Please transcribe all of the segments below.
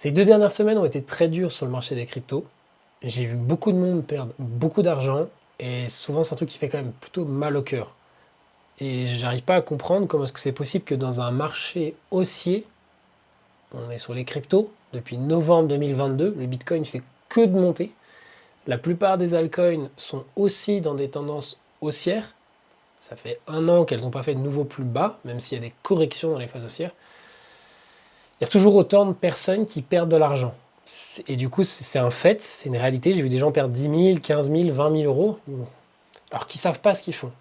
Ces 2 dernières semaines ont été très dures sur le marché des cryptos. J'ai vu beaucoup de monde perdre beaucoup d'argent et souvent c'est un truc qui fait quand même plutôt mal au cœur. Et j'arrive pas à comprendre comment est-ce que c'est possible que dans un marché haussier, on est sur les cryptos, depuis novembre 2022, le Bitcoin fait que de monter. La plupart des altcoins sont aussi dans des tendances haussières. Ça fait 1 an qu'elles n'ont pas fait de nouveaux plus bas, même s'il y a des corrections dans les phases haussières. Il y a toujours autant de personnes qui perdent de l'argent. Et du coup, c'est un fait, c'est une réalité. J'ai vu des gens perdre 10 000, 15 000, 20 000 euros, alors qu'ils ne savent pas ce qu'ils font.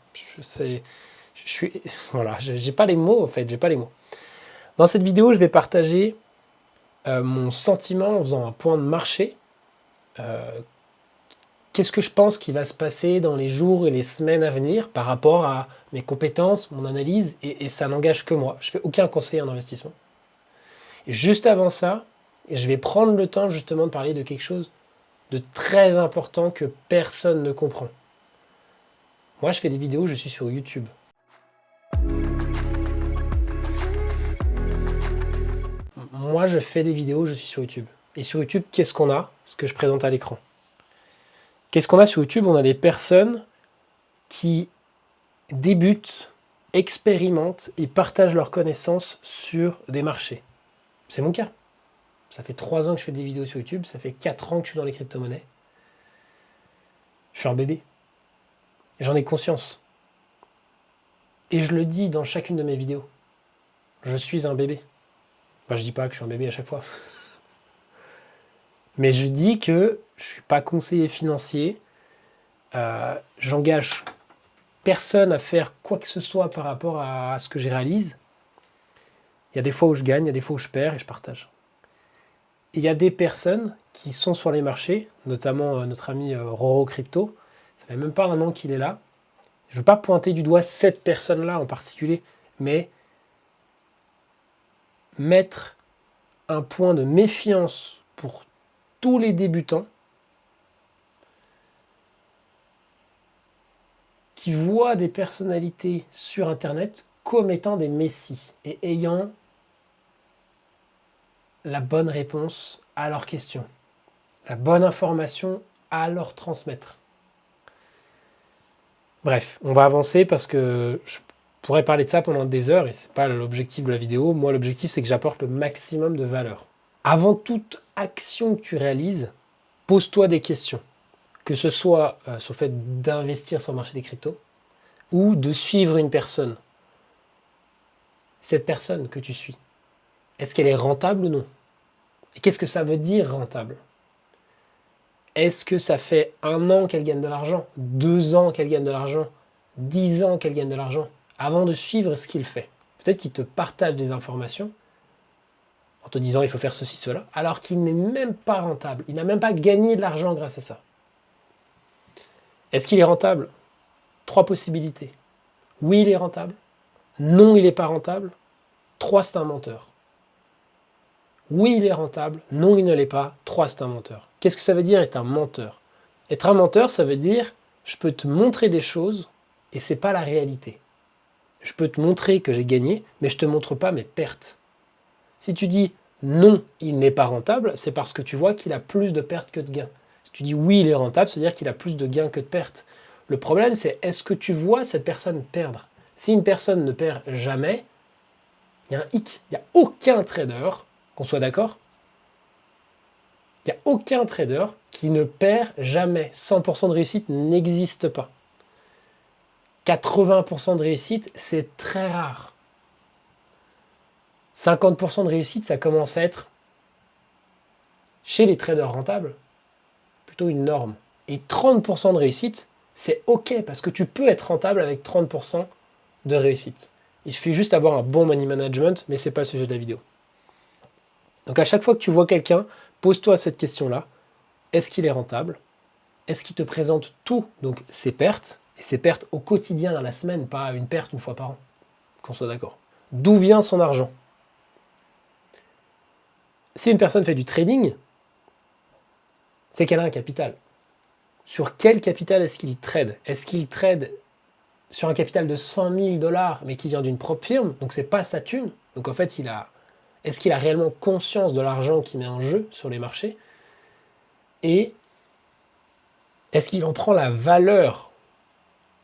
Voilà, j'ai pas les mots, en fait, j'ai pas les mots. Dans cette vidéo, je vais partager mon sentiment en faisant un point de marché. Qu'est-ce que je pense qui va se passer dans les jours et les semaines à venir par rapport à mes compétences, mon analyse, et ça n'engage que moi. Je ne fais aucun conseil en investissement. Et juste avant ça, je vais prendre le temps justement de parler de quelque chose de très important que personne ne comprend. Moi, je fais des vidéos, je suis sur YouTube. Moi, je fais des vidéos, je suis sur YouTube. Et sur YouTube, qu'est-ce qu'on a? Ce que je présente à l'écran. Qu'est-ce qu'on a sur YouTube? On a des personnes qui débutent, expérimentent et partagent leurs connaissances sur des marchés. C'est mon cas. Ça fait 3 ans que je fais des vidéos sur YouTube, ça fait 4 ans que je suis dans les crypto-monnaies. Je suis un bébé. J'en ai conscience. Et je le dis dans chacune de mes vidéos. Je suis un bébé. Enfin, je dis pas que je suis un bébé à chaque fois. Mais je dis que je suis pas conseiller financier. J'engage personne à faire quoi que ce soit par rapport à ce que je réalise. Il y a des fois où je gagne, il y a des fois où je perds et je partage. Et il y a des personnes qui sont sur les marchés, notamment notre ami Roro Crypto. Ça fait même pas 1 an qu'il est là. Je ne veux pas pointer du doigt cette personne-là en particulier, mais mettre un point de méfiance pour tous les débutants qui voient des personnalités sur Internet comme étant des messies et ayant la bonne réponse à leurs questions, la bonne information à leur transmettre. Bref, on va avancer parce que je pourrais parler de ça pendant des heures et c'est pas l'objectif de la vidéo. Moi, l'objectif, c'est que j'apporte le maximum de valeur. Avant toute action que tu réalises, pose-toi des questions. Que ce soit sur le fait d'investir sur le marché des cryptos ou de suivre une personne. Cette personne que tu suis, est-ce qu'elle est rentable ou non? Et qu'est-ce que ça veut dire rentable? Est-ce que ça fait 1 an qu'elle gagne de l'argent, 2 ans qu'elle gagne de l'argent, 10 ans qu'elle gagne de l'argent, avant de suivre ce qu'il fait? Peut-être qu'il te partage des informations en te disant il faut faire ceci, cela, alors qu'il n'est même pas rentable. Il n'a même pas gagné de l'argent grâce à ça. Est-ce qu'il est rentable? 3 possibilités. Oui, il est rentable. Non, il n'est pas rentable. 3, c'est un menteur. Oui, il est rentable. Non, il ne l'est pas. 3, c'est un menteur. Qu'est-ce que ça veut dire être un menteur? Être un menteur, ça veut dire je peux te montrer des choses et c'est pas la réalité. Je peux te montrer que j'ai gagné, mais je te montre pas mes pertes. Si tu dis non, il n'est pas rentable, c'est parce que tu vois qu'il a plus de pertes que de gains. Si tu dis oui, il est rentable, c'est-à-dire qu'il a plus de gains que de pertes. Le problème, c'est est-ce que tu vois cette personne perdre? Si une personne ne perd jamais, il y a un hic. Il n'y a aucun trader, qu'on soit d'accord, il n'y a aucun trader qui ne perd jamais. 100% de réussite n'existe pas. 80% de réussite, c'est très rare. 50% de réussite, ça commence à être, chez les traders rentables, plutôt une norme. Et 30% de réussite, c'est OK, parce que tu peux être rentable avec 30% de réussite. Il suffit juste d'avoir un bon money management, mais ce n'est pas le sujet de la vidéo. Donc à chaque fois que tu vois quelqu'un, pose-toi cette question-là. Est-ce qu'il est rentable? Est-ce qu'il te présente tout, donc ses pertes, et ses pertes au quotidien, à la semaine, pas une perte 1 fois par an, qu'on soit d'accord. D'où vient son argent? Si une personne fait du trading, c'est qu'elle a un capital. Sur quel capital est-ce qu'il trade? Est-ce qu'il trade sur un capital de 100 000 $, mais qui vient d'une propre firme? Donc c'est pas sa thune. Donc en fait, il a Est-ce qu'il a réellement conscience de l'argent qu'il met en jeu sur les marchés? Et est-ce qu'il en prend la valeur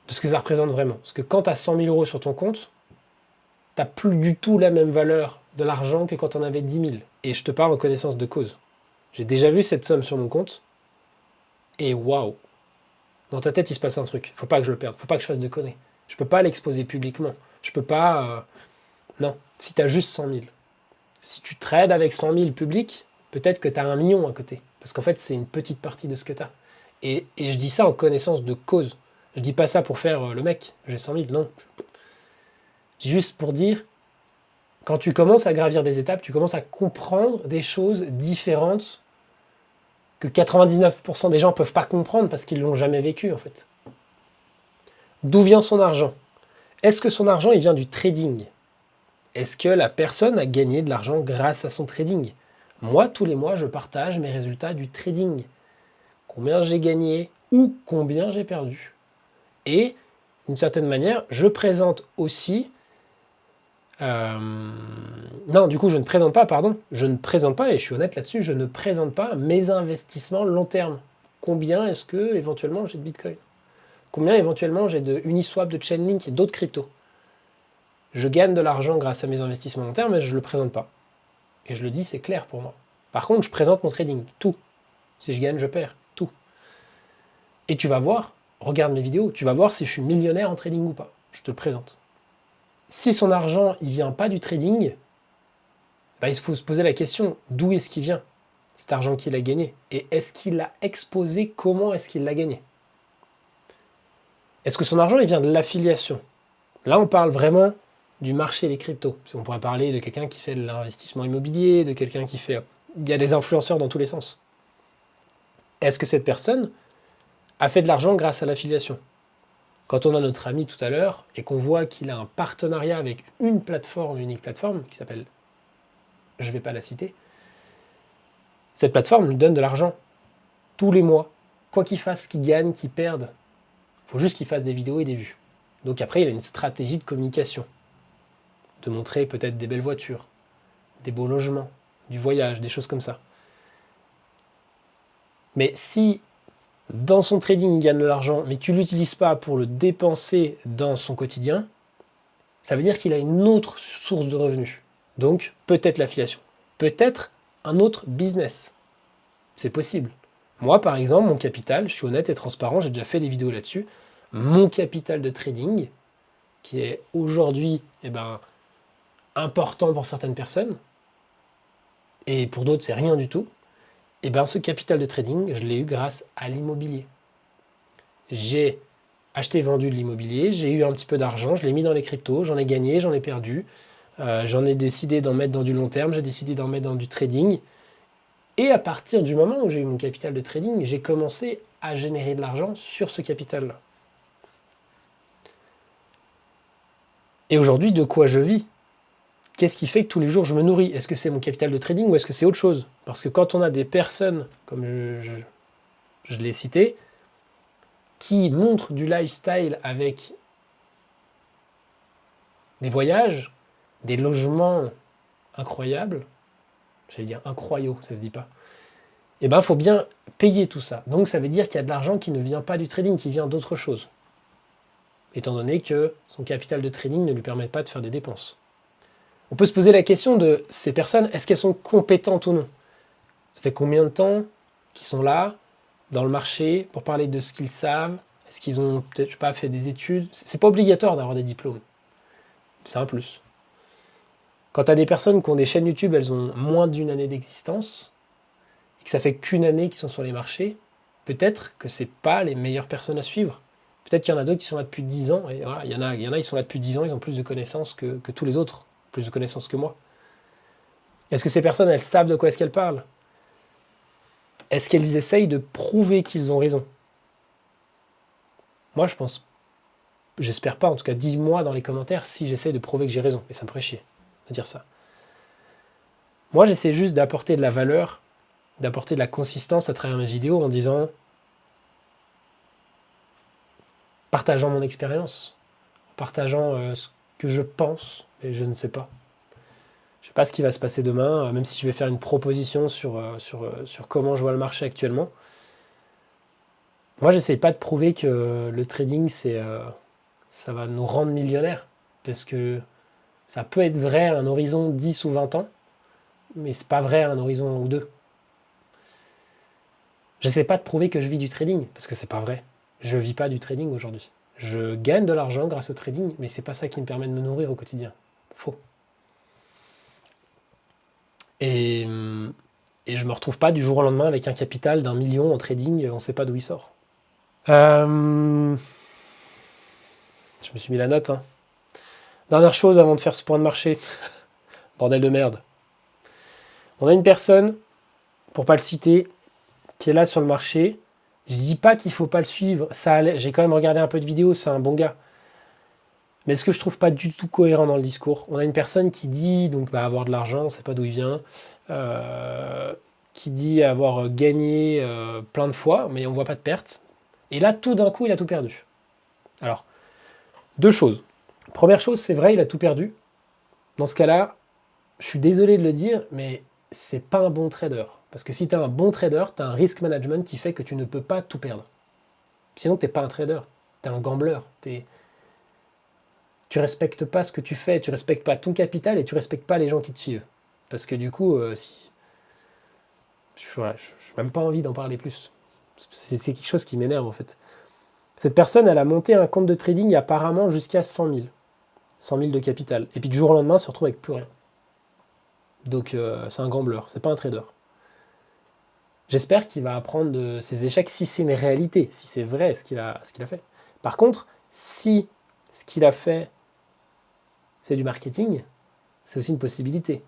de ce que ça représente vraiment? Parce que quand tu as 100 000 euros sur ton compte, tu n'as plus du tout la même valeur de l'argent que quand on avait 10 000. Et je te parle en connaissance de cause. J'ai déjà vu cette somme sur mon compte, et waouh! Dans ta tête, il se passe un truc. Faut pas que je le perde, faut pas que je fasse de conneries. Je peux pas l'exposer publiquement. Je peux pas... Non, si tu as juste 100 000. Si tu trades avec 100 000 publics, peut-être que tu as 1 million à côté. Parce qu'en fait, c'est une petite partie de ce que tu as. Et je dis ça en connaissance de cause. Je dis pas ça pour faire le mec, j'ai 100 000, non. Je dis juste pour dire, quand tu commences à gravir des étapes, tu commences à comprendre des choses différentes que 99% des gens ne peuvent pas comprendre parce qu'ils ne l'ont jamais vécu en fait. D'où vient son argent? Est-ce que son argent il vient du trading? Est-ce que la personne a gagné de l'argent grâce à son trading? Moi, tous les mois, je partage mes résultats du trading. Combien j'ai gagné ou combien j'ai perdu. Et, d'une certaine manière, je présente aussi... Non, du coup, je ne présente pas, pardon. Je ne présente pas, et je suis honnête là-dessus, je ne présente pas mes investissements long terme. Combien est-ce que, éventuellement, j'ai de Bitcoin? Combien, éventuellement, j'ai de Uniswap, de Chainlink et d'autres cryptos? Je gagne de l'argent grâce à mes investissements long terme, mais je ne le présente pas. Et je le dis, c'est clair pour moi. Par contre, je présente mon trading, tout. Si je gagne, je perds, tout. Et tu vas voir, regarde mes vidéos, tu vas voir si je suis millionnaire en trading ou pas. Je te le présente. Si son argent, il vient pas du trading, bah, il faut se poser la question, d'où est-ce qu'il vient, cet argent qu'il a gagné? Et est-ce qu'il l'a exposé? Comment est-ce qu'il l'a gagné? Est-ce que son argent, il vient de l'affiliation? Là, on parle vraiment du marché des cryptos. On pourrait parler de quelqu'un qui fait de l'investissement immobilier, de quelqu'un qui fait... Il y a des influenceurs dans tous les sens. Est-ce que cette personne a fait de l'argent grâce à l'affiliation? Quand on a notre ami tout à l'heure et qu'on voit qu'il a un partenariat avec une plateforme, une unique plateforme, qui s'appelle, je ne vais pas la citer, cette plateforme lui donne de l'argent tous les mois. Quoi qu'il fasse, qu'il gagne, qu'il perde, il faut juste qu'il fasse des vidéos et des vues. Donc après, il a une stratégie de communication, de montrer peut-être des belles voitures, des beaux logements, du voyage, des choses comme ça. Mais si dans son trading il gagne de l'argent, mais qu'il ne l'utilise pas pour le dépenser dans son quotidien, ça veut dire qu'il a une autre source de revenus. Donc peut-être l'affiliation, peut-être un autre business. C'est possible. Moi, par exemple, mon capital, je suis honnête et transparent, j'ai déjà fait des vidéos là-dessus, mon capital de trading, qui est aujourd'hui important pour certaines personnes, et pour d'autres, c'est rien du tout, ce capital de trading, je l'ai eu grâce à l'immobilier. J'ai acheté et vendu de l'immobilier, j'ai eu un petit peu d'argent, je l'ai mis dans les cryptos, j'en ai gagné, j'en ai perdu, j'en ai décidé d'en mettre dans du long terme, j'ai décidé d'en mettre dans du trading. Et à partir du moment où j'ai eu mon capital de trading, j'ai commencé à générer de l'argent sur ce capital-là. Et aujourd'hui, de quoi je vis? Qu'est-ce qui fait que tous les jours je me nourris? Est-ce que c'est mon capital de trading ou est-ce que c'est autre chose? Parce que quand on a des personnes, comme je l'ai cité, qui montrent du lifestyle avec des voyages, des logements incroyables, j'allais dire incroyaux, ça se dit pas, il faut bien payer tout ça. Donc ça veut dire qu'il y a de l'argent qui ne vient pas du trading, qui vient d'autre chose. Étant donné que son capital de trading ne lui permet pas de faire des dépenses. On peut se poser la question de ces personnes, est-ce qu'elles sont compétentes ou non? Ça fait combien de temps qu'ils sont là, dans le marché, pour parler de ce qu'ils savent? Est-ce qu'ils ont peut-être, fait des études? C'est pas obligatoire d'avoir des diplômes. C'est un plus. Quand tu as des personnes qui ont des chaînes YouTube, elles ont moins d'une année d'existence, et que ça fait qu'une année qu'ils sont sur les marchés, peut-être que c'est pas les meilleures personnes à suivre. Peut-être qu'il y en a d'autres qui sont là depuis 10 ans, et voilà, il y en a, ils sont là depuis 10 ans, ils ont plus de connaissances que tous les autres, plus de connaissances que moi. Est-ce que ces personnes, elles savent de quoi est-ce qu'elles parlent? Est-ce qu'elles essayent de prouver qu'ils ont raison? Moi, je pense, j'espère pas, en tout cas, dis-moi dans les commentaires si j'essaie de prouver que j'ai raison, et ça me ferait chier de dire ça. Moi, j'essaie juste d'apporter de la valeur, d'apporter de la consistance à travers mes vidéos en disant, partageant mon expérience, partageant ce que je pense, et je ne sais pas. Je sais pas ce qui va se passer demain, même si je vais faire une proposition sur comment je vois le marché actuellement. Moi, j'essaye pas de prouver que le trading, ça va nous rendre millionnaires. Parce que ça peut être vrai à un horizon 10 ou 20 ans, mais c'est pas vrai à un horizon ou 2. J'essaie pas de prouver que je vis du trading, parce que c'est pas vrai. Je vis pas du trading aujourd'hui. Je gagne de l'argent grâce au trading, mais c'est pas ça qui me permet de me nourrir au quotidien. Faux. Et, et je me retrouve pas du jour au lendemain avec un capital d'1 million en trading, on sait pas d'où il sort. Je me suis mis la note. Hein. Dernière chose avant de faire ce point de marché. Bordel de merde. On a une personne, pour pas le citer, qui est là sur le marché. Je dis pas qu'il faut pas le suivre. J'ai quand même regardé un peu de vidéos, c'est un bon gars. Mais ce que je trouve pas du tout cohérent dans le discours, on a une personne qui dit donc avoir de l'argent, on ne sait pas d'où il vient, qui dit avoir gagné plein de fois, mais on voit pas de perte. Et là, tout d'un coup, il a tout perdu. Alors, deux choses. Première chose, c'est vrai, il a tout perdu. Dans ce cas-là, je suis désolé de le dire, mais c'est pas un bon trader. Parce que si tu es un bon trader, tu as un risk management qui fait que tu ne peux pas tout perdre. Sinon, tu n'es pas un trader, tu es un gambler. Tu respectes pas ce que tu fais, tu respectes pas ton capital et tu respectes pas les gens qui te suivent. Parce que du coup, voilà, je n'ai même pas envie d'en parler plus. C'est quelque chose qui m'énerve en fait. Cette personne, elle a monté un compte de trading apparemment jusqu'à 100 000. 100 000 de capital. Et puis du jour au lendemain, elle se retrouve avec plus rien. Donc c'est un gambler, c'est pas un trader. J'espère qu'il va apprendre de ses échecs si c'est une réalité, si c'est vrai ce qu'il a fait. Par contre, si ce qu'il a fait, c'est du marketing, c'est aussi une possibilité.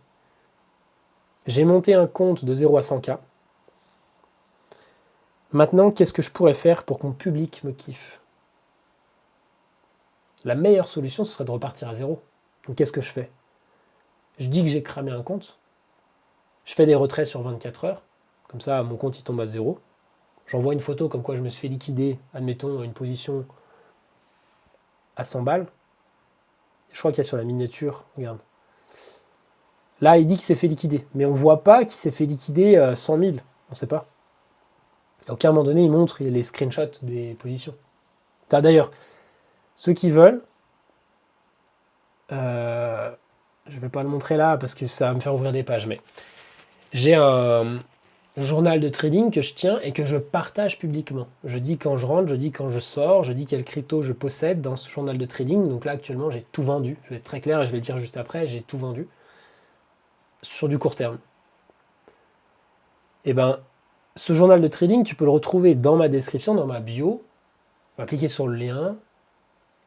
J'ai monté un compte de 0 à 100K. Maintenant, qu'est-ce que je pourrais faire pour que mon public me kiffe? La meilleure solution, ce serait de repartir à zéro. Donc qu'est-ce que je fais? Je dis que j'ai cramé un compte. Je fais des retraits sur 24 heures. Comme ça, mon compte, il tombe à zéro. J'envoie une photo comme quoi je me suis fait liquider, admettons, une position à 100 balles. Je crois qu'il y a sur la miniature, regarde. Là, il dit qu'il s'est fait liquider. Mais on ne voit pas qu'il s'est fait liquider 100 000. On ne sait pas. À aucun moment donné, il montre les screenshots des positions. D'ailleurs, ceux qui veulent, je ne vais pas le montrer là parce que ça va me faire ouvrir des pages, mais j'ai un journal de trading que je tiens et que je partage publiquement. Je dis quand je rentre, je dis quand je sors, je dis quel crypto je possède dans ce journal de trading. Donc là, actuellement, j'ai tout vendu. Je vais être très clair et je vais le dire juste après, j'ai tout vendu. Sur du court terme. Et ben, ce journal de trading, tu peux le retrouver dans ma description, dans ma bio. On va cliquer sur le lien.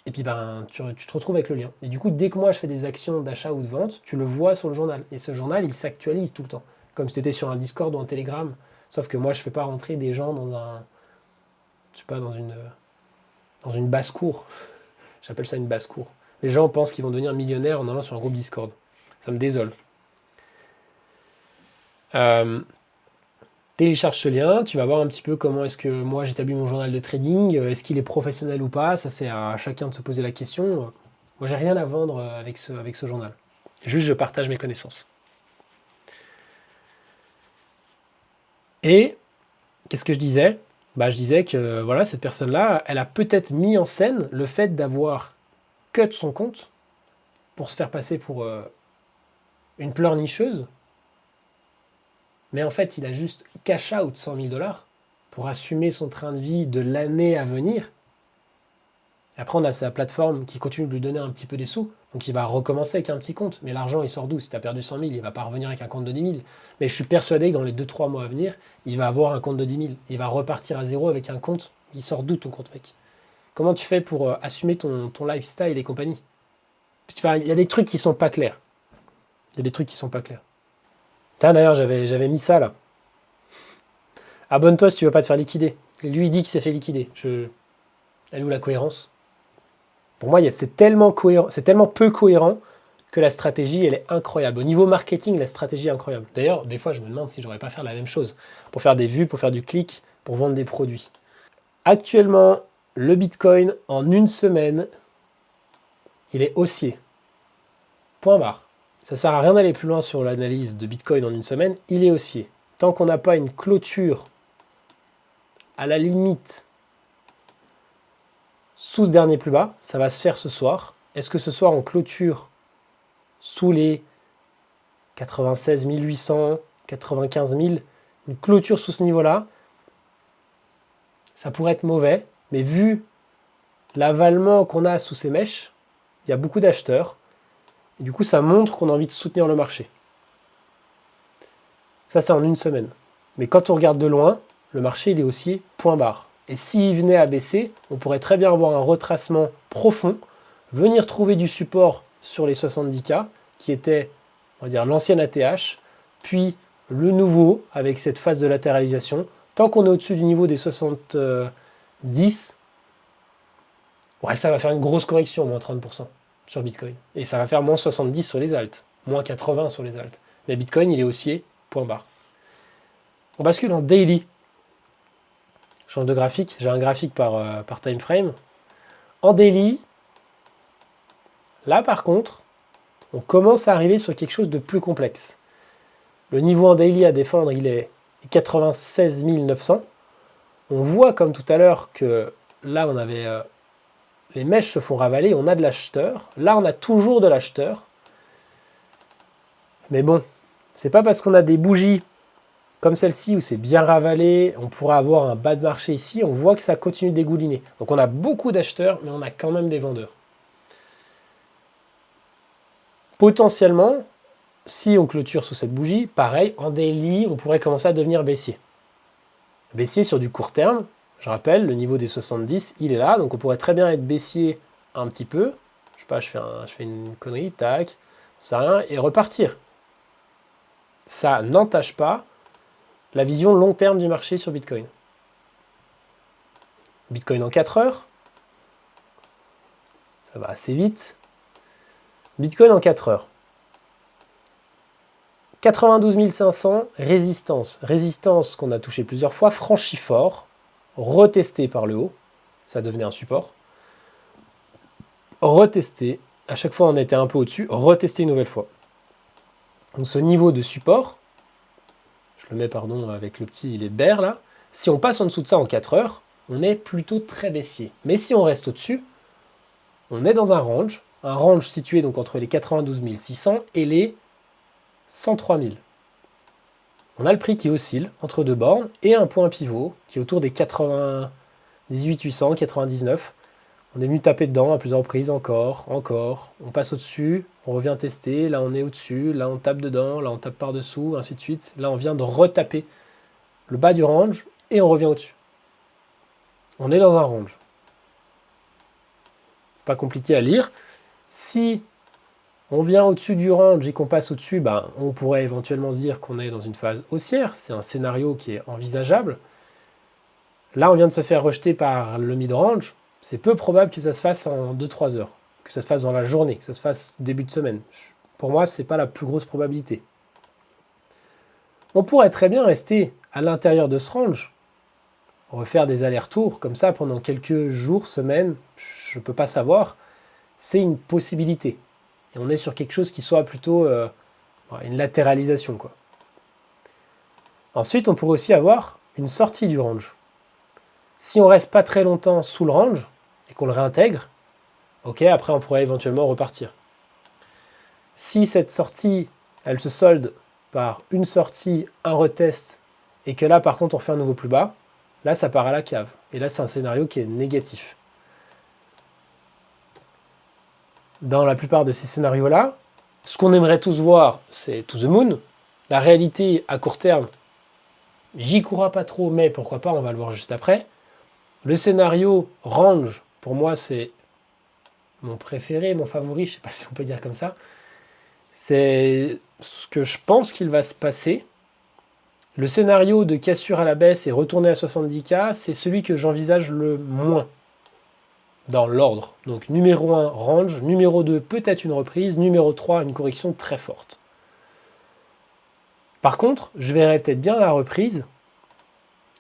Et puis ben, tu te retrouves avec le lien. Et du coup, dès que moi je fais des actions d'achat ou de vente, tu le vois sur le journal. Et ce journal, il s'actualise tout le temps. Comme si tu étais sur un Discord ou un Telegram. Sauf que moi, je ne fais pas rentrer des gens dans dans une basse-cour. J'appelle ça une basse-cour. Les gens pensent qu'ils vont devenir millionnaires en allant sur un groupe Discord. Ça me désole. Télécharge ce lien, tu vas voir un petit peu comment est-ce que moi j'établis mon journal de trading, est-ce qu'il est professionnel ou pas, ça c'est à chacun de se poser la question. Moi j'ai rien à vendre avec ce journal. Juste je partage mes connaissances. Et qu'est-ce que je disais? Je disais que voilà, cette personne-là, elle a peut-être mis en scène le fait d'avoir cut son compte pour se faire passer pour une pleurnicheuse. Mais en fait, il a juste cash out 100 000 $ pour assumer son train de vie de l'année à venir. Après, on a sa plateforme qui continue de lui donner un petit peu des sous. Donc, il va recommencer avec un petit compte. Mais l'argent, il sort d'où? Si tu as perdu 100 000, il ne va pas revenir avec un compte de 10 000. Mais je suis persuadé que dans les 2-3 mois à venir, il va avoir un compte de 10 000. Il va repartir à zéro avec un compte. Il sort d'où ton compte, mec? Comment tu fais pour assumer ton lifestyle et compagnie? Il y a des trucs qui sont pas clairs. Il y a des trucs qui sont pas clairs. D'ailleurs, j'avais mis ça là. Abonne-toi si tu veux pas te faire liquider. Et lui, il dit qu'il s'est fait liquider. Elle est où la cohérence? Pour moi, c'est tellement peu cohérent que la stratégie, elle est incroyable. Au niveau marketing, la stratégie est incroyable. D'ailleurs, des fois, je me demande si je devrais pas faire la même chose. Pour faire des vues, pour faire du clic, pour vendre des produits. Actuellement, le Bitcoin, en une semaine, il est haussier. Point barre. ça sert à rien d'aller plus loin sur l'analyse de Bitcoin en une semaine, il est haussier. Tant qu'on n'a pas une clôture à la limite sous ce dernier plus bas, ça va se faire ce soir. Est-ce que ce soir on clôture sous les 96 800, 95 000, une clôture sous ce niveau-là, ça pourrait être mauvais, mais vu l'avalement qu'on a sous ces mèches, il y a beaucoup d'acheteurs, et du coup ça montre qu'on a envie de soutenir le marché. Ça c'est en une semaine. Mais quand on regarde de loin, le marché il est haussier point barre. Et s'il venait à baisser, on pourrait très bien avoir un retracement profond, venir trouver du support sur les 70K, qui était, on va dire, l'ancienne ATH, puis le nouveau, avec cette phase de latéralisation. Tant qu'on est au-dessus du niveau des 70, ouais, ça va faire une grosse correction, moins 30% sur Bitcoin. Et ça va faire moins 70 sur les alts, moins 80 sur les alts. Mais Bitcoin, il est haussier, point barre. On bascule en daily. Je change de graphique, j'ai un graphique par time frame. En daily, là par contre, on commence à arriver sur quelque chose de plus complexe. Le niveau en daily à défendre, il est 96 900. On voit comme tout à l'heure que là, on avait les mèches se font ravaler, on a de l'acheteur. Là, on a toujours de l'acheteur. Mais bon, c'est pas parce qu'on a des bougies comme celle-ci où c'est bien ravalé, on pourra avoir un bas de marché ici, on voit que ça continue de dégouliner. Donc on a beaucoup d'acheteurs, mais on a quand même des vendeurs. Potentiellement, si on clôture sous cette bougie, pareil, en daily, on pourrait commencer à devenir baissier. Baissier sur du court terme, je rappelle, le niveau des 70, il est là, donc on pourrait très bien être baissier un petit peu. Je sais pas, je fais une connerie, tac, ça rien, et repartir. Ça n'entache pas la vision long terme du marché sur Bitcoin. Bitcoin en 4 heures, ça va assez vite. Bitcoin en 4 heures. 92 500, résistance. Résistance qu'on a touché plusieurs fois, franchi fort, retesté par le haut, ça devenait un support. Retesté, à chaque fois on était un peu au-dessus, retesté une nouvelle fois. Donc ce niveau de support, je le mets pardon avec le petit, il est bear là, si on passe en dessous de ça en 4 heures, on est plutôt très baissier. Mais si on reste au-dessus, on est dans un range situé donc entre les 92 600 et les 103 000. On a le prix qui oscille entre deux bornes et un point pivot qui est autour des 98 800, 99. On est venu taper dedans à plusieurs reprises, encore, on passe au-dessus, on revient tester, là on est au-dessus, là on tape dedans, là on tape par-dessous, ainsi de suite. Là on vient de retaper le bas du range et on revient au-dessus. On est dans un range. Pas compliqué à lire. Si on vient au-dessus du range et qu'on passe au-dessus, ben, on pourrait éventuellement se dire qu'on est dans une phase haussière. C'est un scénario qui est envisageable. Là, on vient de se faire rejeter par le mid-range. C'est peu probable que ça se fasse en 2-3 heures, que ça se fasse dans la journée, que ça se fasse début de semaine. Pour moi, ce n'est pas la plus grosse probabilité. On pourrait très bien rester à l'intérieur de ce range, refaire des allers-retours comme ça pendant quelques jours, semaines, je ne peux pas savoir. C'est une possibilité. Et on est sur quelque chose qui soit plutôt une latéralisation, quoi. Ensuite, on pourrait aussi avoir une sortie du range. Si on reste pas très longtemps sous le range et qu'on le réintègre, ok, après on pourrait éventuellement repartir. Si cette sortie, elle se solde par une sortie, un retest, et que là par contre on fait un nouveau plus bas, là ça part à la cave. Et là c'est un scénario qui est négatif. Dans la plupart de ces scénarios-là, ce qu'on aimerait tous voir, c'est to the moon. La réalité à court terme, j'y courrai pas trop, mais pourquoi pas, on va le voir juste après. Le scénario range, pour moi, c'est mon préféré, mon favori, je ne sais pas si on peut dire comme ça. C'est ce que je pense qu'il va se passer. Le scénario de cassure à la baisse et retourner à 70K, c'est celui que j'envisage le moins dans l'ordre. Donc numéro 1, range, numéro 2, peut-être une reprise, numéro 3, une correction très forte. Par contre, je verrais peut-être bien la reprise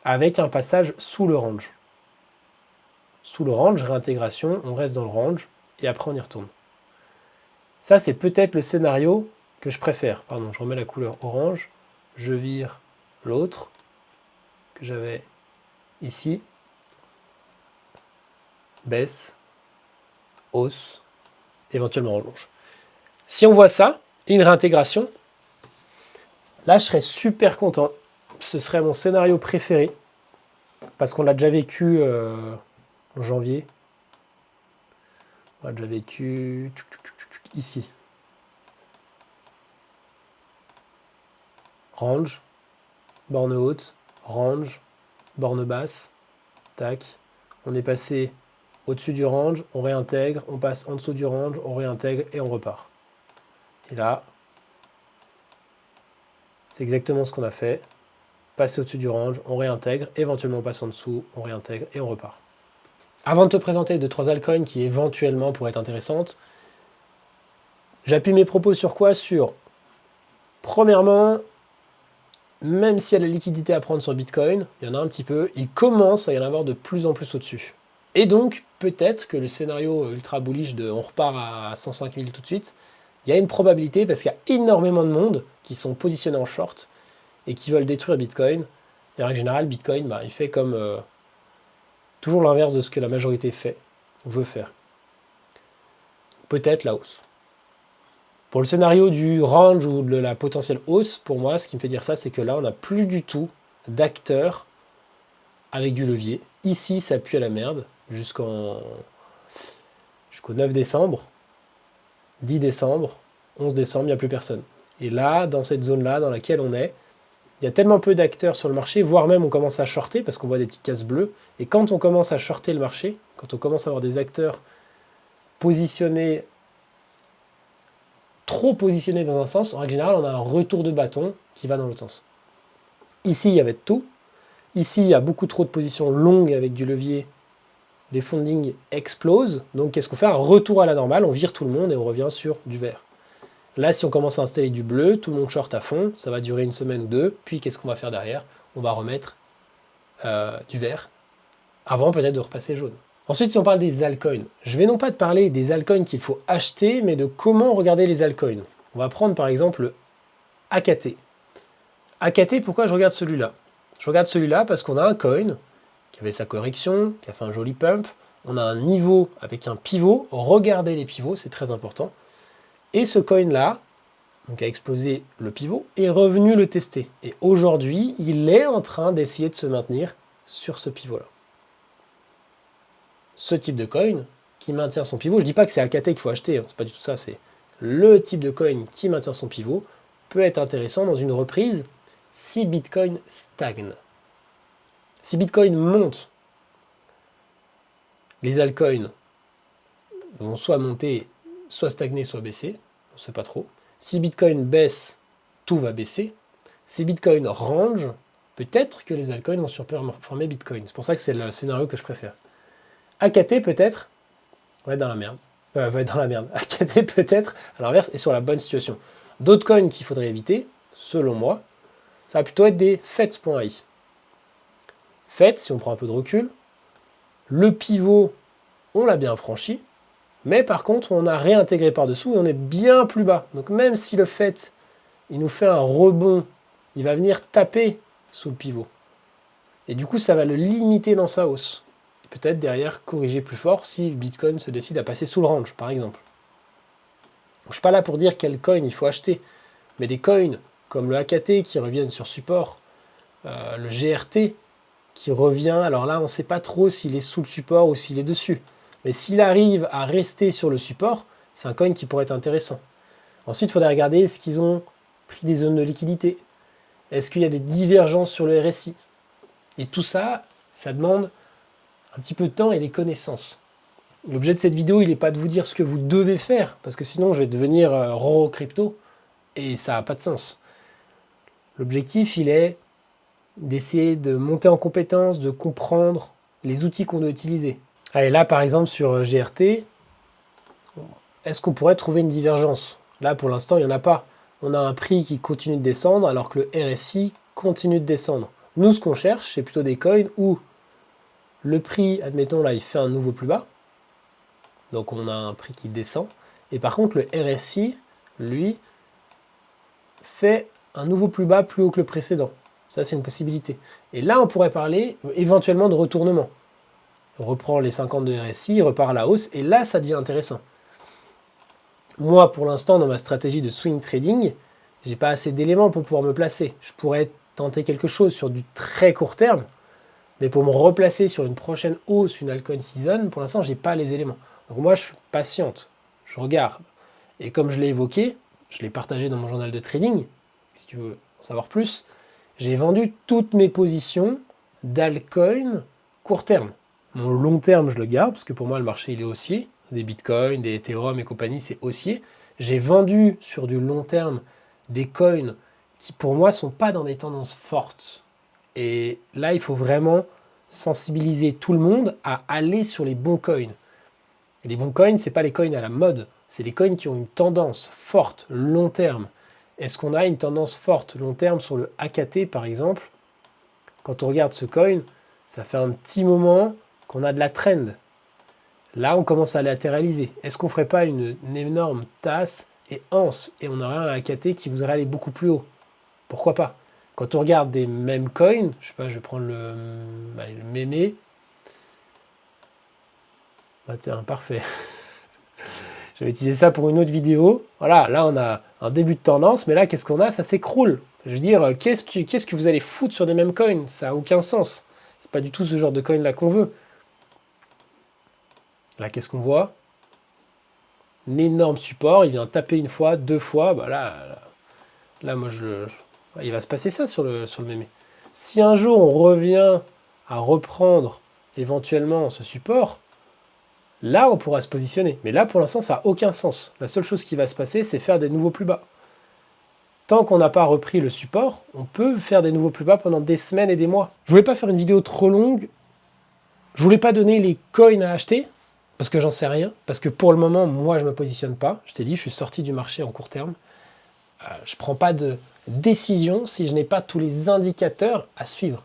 avec un passage sous le range. Sous le range, réintégration, on reste dans le range, et après on y retourne. Ça, c'est peut-être le scénario que je préfère. Pardon, je remets la couleur orange. Je vire l'autre que j'avais ici. Baisse, hausse, éventuellement allonge. Si on voit ça, une réintégration, là je serais super content. Ce serait mon scénario préféré. Parce qu'on l'a déjà vécu en janvier. On l'a déjà vécu ici. Range, borne haute, range, borne basse, tac. On est passé au-dessus du range, on réintègre, on passe en dessous du range, on réintègre et on repart. Et là, c'est exactement ce qu'on a fait. Passer au-dessus du range, on réintègre, éventuellement on passe en dessous, on réintègre et on repart. Avant de te présenter 2-3 altcoins qui éventuellement pourraient être intéressantes, j'appuie mes propos sur quoi? Sur, premièrement, même s'il y a de la liquidité à prendre sur Bitcoin, il y en a un petit peu, il commence à y en avoir de plus en plus au-dessus. Et donc, peut-être que le scénario ultra bullish de on repart à 105 000 tout de suite, il y a une probabilité parce qu'il y a énormément de monde qui sont positionnés en short et qui veulent détruire Bitcoin. Et en règle générale, Bitcoin, il fait comme toujours l'inverse de ce que la majorité fait, ou veut faire. Peut-être la hausse. Pour le scénario du range ou de la potentielle hausse, pour moi, ce qui me fait dire ça, c'est que là, on n'a plus du tout d'acteurs avec du levier. Ici, ça pue à la merde jusqu'au 9 décembre, 10 décembre, 11 décembre, il n'y a plus personne. Et là, dans cette zone-là, dans laquelle on est, il y a tellement peu d'acteurs sur le marché, voire même on commence à shorter, parce qu'on voit des petites cases bleues. Et quand on commence à shorter le marché, quand on commence à avoir des acteurs positionnés, trop positionnés dans un sens, en règle générale, on a un retour de bâton qui va dans l'autre sens. Ici, il y avait tout. Ici, il y a beaucoup trop de positions longues avec du levier. Les fundings explosent. Donc, qu'est-ce qu'on fait? Un retour à la normale. On vire tout le monde et on revient sur du vert. Là, si on commence à installer du bleu, tout le monde short à fond. Ça va durer une semaine ou deux. Puis, qu'est-ce qu'on va faire derrière? On va remettre du vert. Avant, peut-être, de repasser jaune. Ensuite, si on parle des altcoins, je vais non pas te parler des altcoins qu'il faut acheter, mais de comment regarder les altcoins. On va prendre par exemple le AKT. AKT, pourquoi je regarde celui-là? Je regarde celui-là parce qu'on a un coin qui avait sa correction, qui a fait un joli pump. On a un niveau avec un pivot. Regardez les pivots, c'est très important. Et ce coin-là, donc a explosé le pivot, est revenu le tester. Et aujourd'hui, il est en train d'essayer de se maintenir sur ce pivot-là. Ce type de coin qui maintient son pivot, je ne dis pas que c'est AKT qu'il faut acheter, c'est pas du tout ça, c'est le type de coin qui maintient son pivot, peut être intéressant dans une reprise si Bitcoin stagne. Si Bitcoin monte, les altcoins vont soit monter, soit stagner, soit baisser, on ne sait pas trop. Si Bitcoin baisse, tout va baisser. Si Bitcoin range, peut-être que les altcoins vont surperformer Bitcoin. C'est pour ça que c'est le scénario que je préfère. AKT peut-être va être dans la merde. Va être dans la merde. AKT peut-être, à l'inverse, est sur la bonne situation. D'autres coins qu'il faudrait éviter, selon moi, ça va plutôt être des FETS.ai. FETS, si on prend un peu de recul, le pivot, on l'a bien franchi, mais par contre, on a réintégré par-dessous et on est bien plus bas. Donc même si le FET, il nous fait un rebond, il va venir taper sous le pivot. Et du coup, ça va le limiter dans sa hausse. Peut-être derrière corriger plus fort si Bitcoin se décide à passer sous le range, par exemple. Je ne suis pas là pour dire quel coin il faut acheter, mais des coins comme le AKT qui reviennent sur support, le GRT qui revient, alors là on ne sait pas trop s'il est sous le support ou s'il est dessus, mais s'il arrive à rester sur le support, c'est un coin qui pourrait être intéressant. Ensuite, il faudrait regarder est-ce qu'ils ont pris des zones de liquidité, est-ce qu'il y a des divergences sur le RSI, et tout ça, ça demande un petit peu de temps et des connaissances. L'objet de cette vidéo, il n'est pas de vous dire ce que vous devez faire, parce que sinon je vais devenir Roro Crypto, et ça n'a pas de sens. L'objectif, il est d'essayer de monter en compétence, de comprendre les outils qu'on doit utiliser. Allez, là, par exemple, sur GRT, est-ce qu'on pourrait trouver une divergence? Là, pour l'instant, il n'y en a pas. On a un prix qui continue de descendre, alors que le RSI continue de descendre. Nous, ce qu'on cherche, c'est plutôt des coins où le prix, admettons, là, il fait un nouveau plus bas. Donc, on a un prix qui descend. Et par contre, le RSI, lui, fait un nouveau plus bas plus haut que le précédent. Ça, c'est une possibilité. Et là, on pourrait parler éventuellement de retournement. On reprend les 50 de RSI, repart à la hausse, et là, ça devient intéressant. Moi, pour l'instant, dans ma stratégie de swing trading, j'ai pas assez d'éléments pour pouvoir me placer. Je pourrais tenter quelque chose sur du très court terme, mais pour me replacer sur une prochaine hausse, une altcoin season, pour l'instant, j'ai pas les éléments. Donc moi, je suis patiente, je regarde. Et comme je l'ai évoqué, je l'ai partagé dans mon journal de trading, si tu veux en savoir plus, j'ai vendu toutes mes positions d'altcoin court terme. Mon long terme, je le garde, parce que pour moi, le marché, il est haussier. Des bitcoins, des Ethereum et compagnie, c'est haussier. J'ai vendu sur du long terme des coins qui, pour moi, ne sont pas dans des tendances fortes. Et là, il faut vraiment sensibiliser tout le monde à aller sur les bons coins. Et les bons coins, ce n'est pas les coins à la mode, c'est les coins qui ont une tendance forte, long terme. Est-ce qu'on a une tendance forte, long terme, sur le AKT, par exemple? Quand on regarde ce coin, ça fait un petit moment qu'on a de la trend. Là, on commence à latéraliser. Est-ce qu'on ne ferait pas une énorme tasse et anse et on aurait un AKT qui voudrait aller beaucoup plus haut? Pourquoi pas? Quand on regarde des mêmes coins, je sais pas, je vais prendre le mémé. Bah tiens, parfait. J'avais utilisé ça pour une autre vidéo. Voilà, là on a un début de tendance, mais là qu'est-ce qu'on a? Ça s'écroule. Je veux dire, qu'est-ce que vous allez foutre sur des mêmes coins? Ça n'a aucun sens. C'est pas du tout ce genre de coin là qu'on veut. Là, qu'est-ce qu'on voit? Un énorme support, il vient taper une fois, deux fois, bah là moi il va se passer ça sur le mémé. Si un jour on revient à reprendre éventuellement ce support, là on pourra se positionner. Mais là pour l'instant ça n'a aucun sens. La seule chose qui va se passer, c'est faire des nouveaux plus bas. Tant qu'on n'a pas repris le support, on peut faire des nouveaux plus bas pendant des semaines et des mois. Je voulais pas faire une vidéo trop longue. Je voulais pas donner les coins à acheter, parce que j'en sais rien. Parce que pour le moment, moi, je ne me positionne pas. Je t'ai dit, je suis sorti du marché en court terme. Je ne prends pas de décision si je n'ai pas tous les indicateurs à suivre.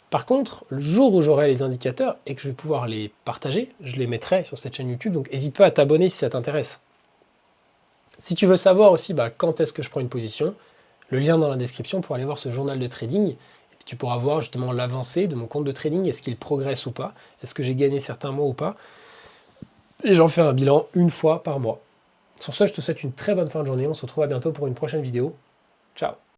Par contre, le jour où j'aurai les indicateurs et que je vais pouvoir les partager, je les mettrai sur cette chaîne YouTube. Donc, n'hésite pas à t'abonner si ça t'intéresse. Si tu veux savoir aussi quand est-ce que je prends une position, le lien dans la description pour aller voir ce journal de trading. Et tu pourras voir justement l'avancée de mon compte de trading. Est-ce qu'il progresse ou pas? Est-ce que j'ai gagné certains mois ou pas? Et j'en fais un bilan une fois par mois. Sur ce, je te souhaite une très bonne fin de journée. On se retrouve à bientôt pour une prochaine vidéo. Ciao!